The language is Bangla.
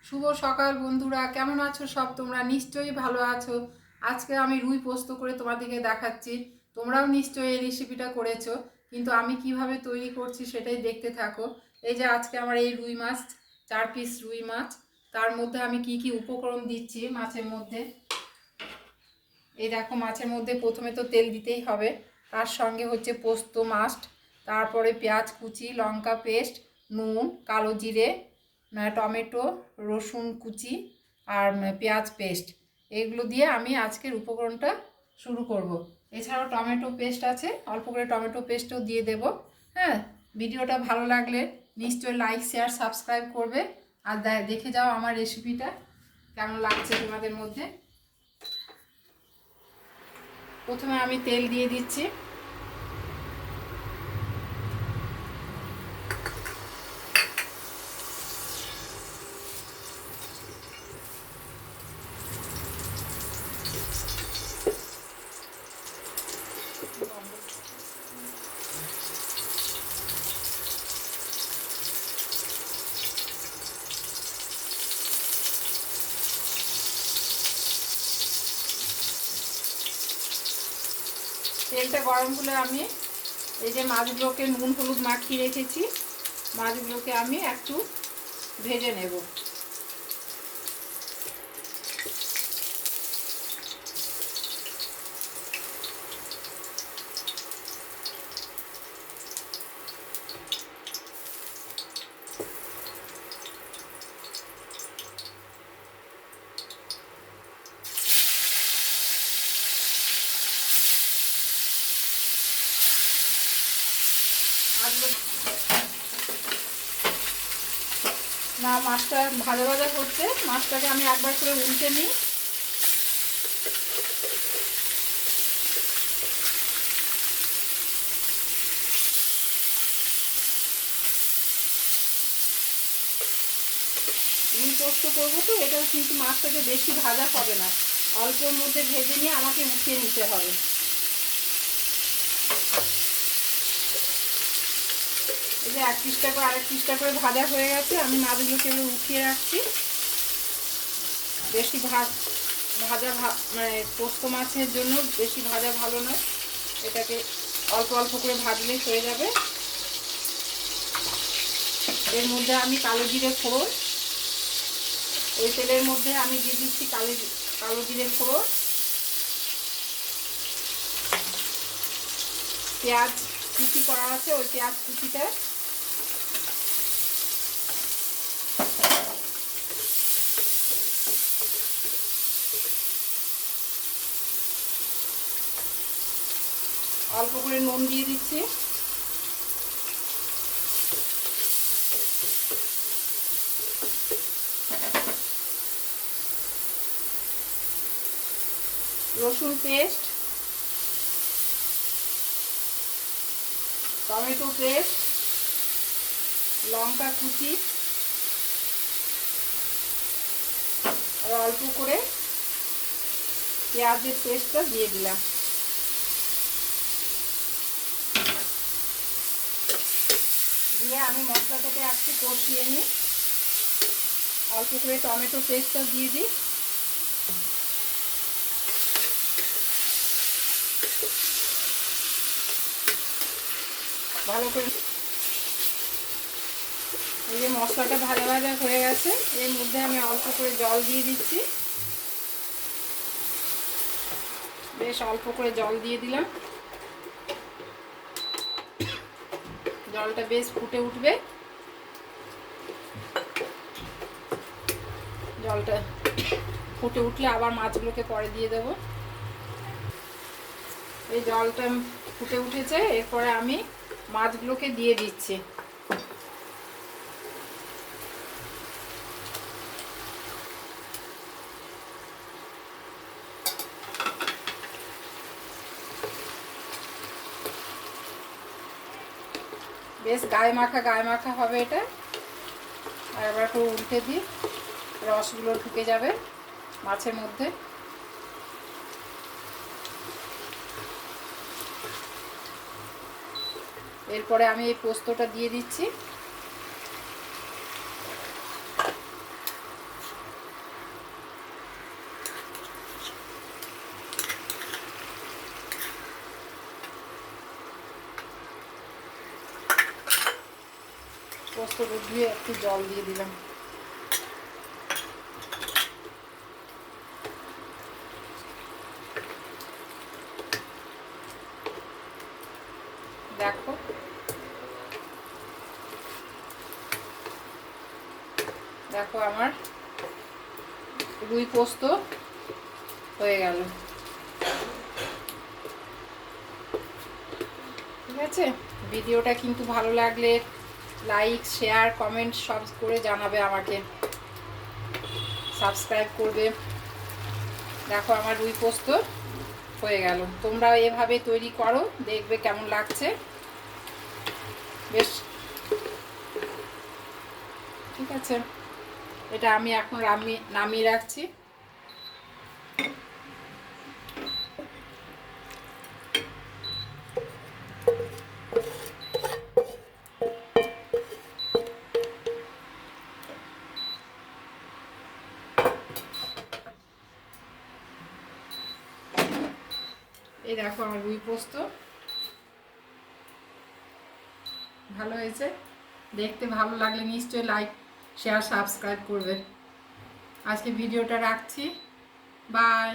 শুভ সকাল বন্ধুরা, কেমন আছো সব? তোমরা নিশ্চয়ই ভালো আছো। আজকে আমি রুই পোস্ত করে তোমাদেরকে দেখাচ্ছি। তোমরাও নিশ্চয়ই এই রেসিপিটা করেছো, কিন্তু আমি কিভাবে তৈরি করছি সেটাই দেখতে থাকো। এই যে আজকে আমার এই রুই মাছ, 4 পিস রুই মাছ, তার মধ্যে আমি কি কি উপকরণ দিচ্ছি মাছের মধ্যে। এই দেখো, মাছের মধ্যে প্রথমে তো তেল দিতেই হবে, তার সঙ্গে হচ্ছে পোস্ত মাস্ট, তারপরে পেঁয়াজ কুচি, লঙ্কা পেস্ট, নুন, কালো জিরে, টমেটো, রসুন কুচি আর পেঁয়াজ পেস্ট। এগুলো দিয়ে আমি আজকের উপকরণটা শুরু করব। এছাড়াও টমেটো পেস্ট আছে, অল্প করে টমেটো পেস্টও দিয়ে দেব। হ্যাঁ, ভিডিওটা ভালো লাগলে নিশ্চয়ই লাইক শেয়ার সাবস্ক্রাইব করবে, আর দেখে যাও আমার রেসিপিটা কেমন লাগছে তোমাদের মধ্যে। প্রথমে আমি তেল দিয়ে দিচ্ছি। তেলটা গরম হলে আমি এই যে মাছগুলোকে নুন হলুদ মাখিয়ে রেখেছি, মাছগুলোকে আমি একটু ভেজে নেব। না, মাছটা ভাজা ভাজা হচ্ছে, মাছটাকে আমি একবার করে উল্টে নিই। রুই পোস্ত করবো তো, এটা কিন্তু মাছটাকে বেশি ভাজা হবে না, অল্পের মধ্যে ভেজে নিয়ে আমাকে উঠিয়ে নিতে হবে। এই যে 1 পিসটা করে আরেক পিসটা করে ভাজা হয়ে গেছে, আমি মাছগুলোকে এবার উঠিয়ে রাখছি। বেশি ভাজা মানে পোস্ত মাছের জন্য বেশি ভাজা ভালো নয়, এটাকে অল্প অল্প করে ভাজলেই হয়ে যাবে। এর মধ্যে আমি কালো জিরে ফোড়ন, ওই তেলের মধ্যে আমি দিয়ে দিচ্ছি কালো জিরে ফোড়ন, পেঁয়াজ কুচি করা আছে, ওই পেঁয়াজ কুচিটা, অল্প করে নুন দিয়ে দিচ্ছি, রসুন পেস্ট, টমেটো পেস্ট, লঙ্কা কুচি, আর অল্প করে পেঁয়াজের পেস্টটা দিয়ে দিলাম। দিয়ে আমি মশলাটাকে একটু কষিয়ে নিই। অল্প করে টমেটো পেস্টটা দিয়ে দিই। ভালো করে এই যে মশলাটা ভাজা ভাজা হয়ে গেছে, এর মধ্যে আমি অল্প করে জল দিয়ে দিচ্ছি। বেশ অল্প করে জল দিয়ে দিলাম। জলটা বেশ ফুটে উঠবে, জলটা ফুটে উঠলে আবার মাছগুলোকে পরে দিয়ে দেব। এই জলটা ফুটে উঠেছে, এরপরে আমি মাছগুলোকে দিয়ে দিচ্ছি। বেশ গায়ে মাখা হবে এটা। আর এবার একটু উল্টে দিই, রসগুলো ঢুকে যাবে মাছের মধ্যে। এরপরে আমি এই পোস্তটা দিয়ে দিচ্ছি। করে ধুয়ে একটু জল দিয়ে দিলাম। দেখো দেখো আমার রুই পোস্ত হয়ে গেল। ঠিক আছে, ভিডিওটা কিন্তু ভালো লাগলে লাইক শেয়ার কমেন্ট সব করে জানাবে, আমাকে সাবস্ক্রাইব করবে। দেখো আমার রুই পোস্ত হয়ে গেল। তোমরা এভাবে তৈরি করো, দেখবে কেমন লাগছে। বেশ, ঠিক আছে, এটা আমি এখন নামিয়ে রাখছি। এই দেখো আমার রুই পোস্ত ভালো হয়েছে। দেখতে ভালো লাগলে নিশ্চয়ই লাইক শেয়ার সাবস্ক্রাইব করবে। আজকে ভিডিওটা রাখছি, বাই।